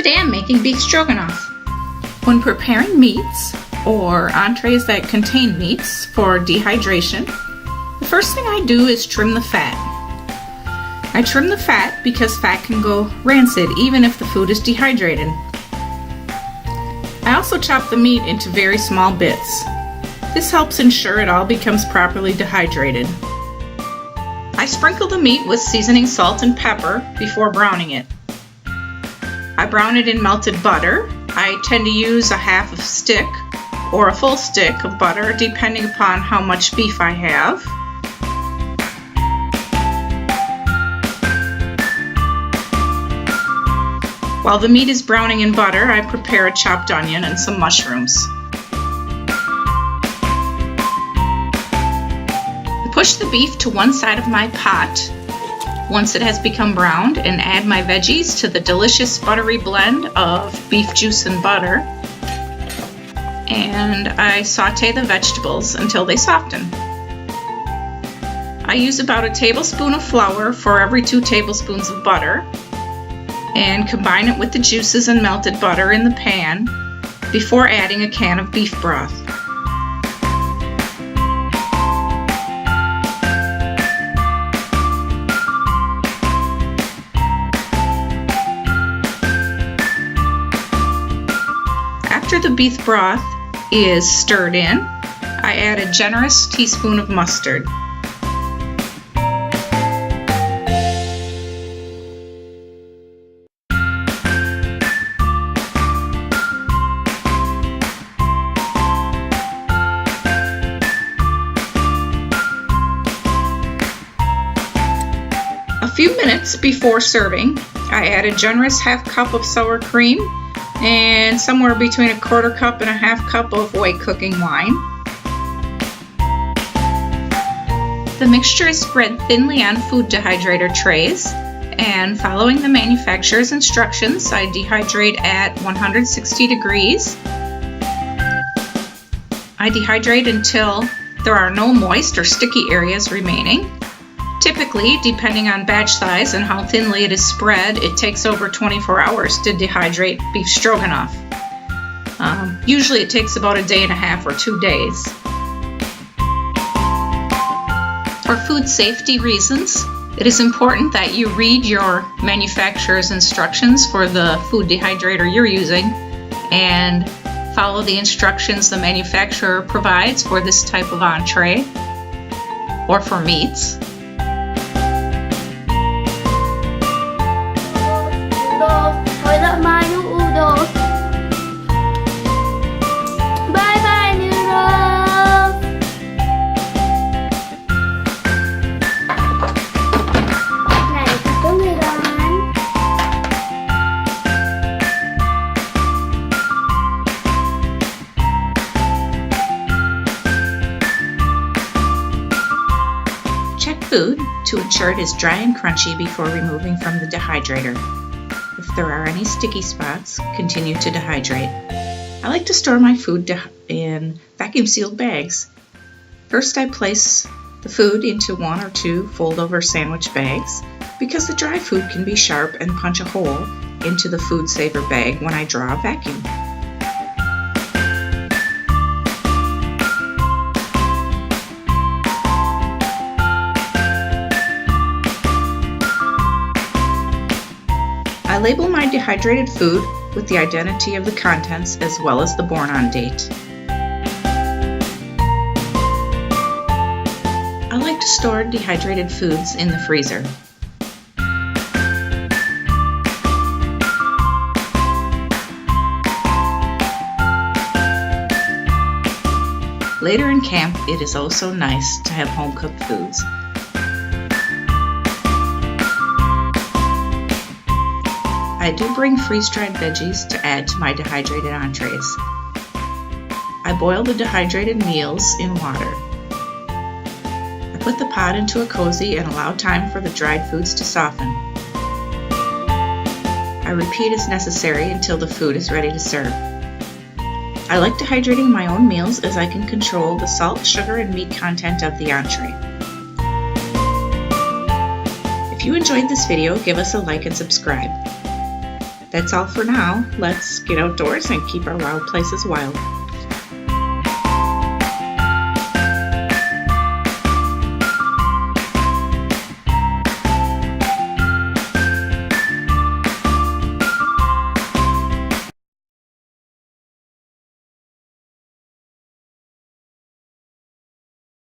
Today I'm making beef stroganoff. When preparing meats or entrees that contain meats for dehydration, the first thing I do is trim the fat. I trim the fat because fat can go rancid even if the food is dehydrated. I also chop the meat into very small bits. This helps ensure it all becomes properly dehydrated. I sprinkle the meat with seasoning salt and pepper before browning it. I brown it in melted butter. I tend to use a half a stick or a full stick of butter depending upon how much beef I have. While the meat is browning in butter, I prepare a chopped onion and some mushrooms. I push the beef to one side of my pot once it has become browned and add my veggies to the delicious buttery blend of beef juice and butter. And I saute the vegetables until they soften. I use about a tablespoon of flour for every 2 tablespoons of butter and combine it with the juices and melted butter in the pan before adding a can of beef broth. After the beef broth is stirred in, I add a generous teaspoon of mustard. A few minutes before serving, I add a generous half cup of sour cream and somewhere between a 1/4 cup and a 1/2 cup of white cooking wine. The mixture is spread thinly on food dehydrator trays, and following the manufacturer's instructions, I dehydrate at 160 degrees. I dehydrate until there are no moist or sticky areas remaining. Typically, depending on batch size and how thinly it is spread, it takes over 24 hours to dehydrate beef stroganoff. Usually it takes about 1.5 or 2 days. For food safety reasons, it is important that you read your manufacturer's instructions for the food dehydrator you're using and follow the instructions the manufacturer provides for this type of entree or for meats. Check food to ensure it is dry and crunchy before removing from the dehydrator. If there are any sticky spots, continue to dehydrate. I like to store my food in vacuum sealed bags. First, I place the food into 1 or 2 fold-over sandwich bags because the dry food can be sharp and punch a hole into the food saver bag when I draw a vacuum. I label my dehydrated food with the identity of the contents as well as the born-on date. I like to store dehydrated foods in the freezer. Later in camp, it is oh so nice to have home-cooked foods. I do bring freeze-dried veggies to add to my dehydrated entrees. I boil the dehydrated meals in water. I put the pot into a cozy and allow time for the dried foods to soften. I repeat as necessary until the food is ready to serve. I like dehydrating my own meals as I can control the salt, sugar, and meat content of the entree. If you enjoyed this video, give us a like and subscribe. That's all for now. Let's get outdoors and keep our wild places wild.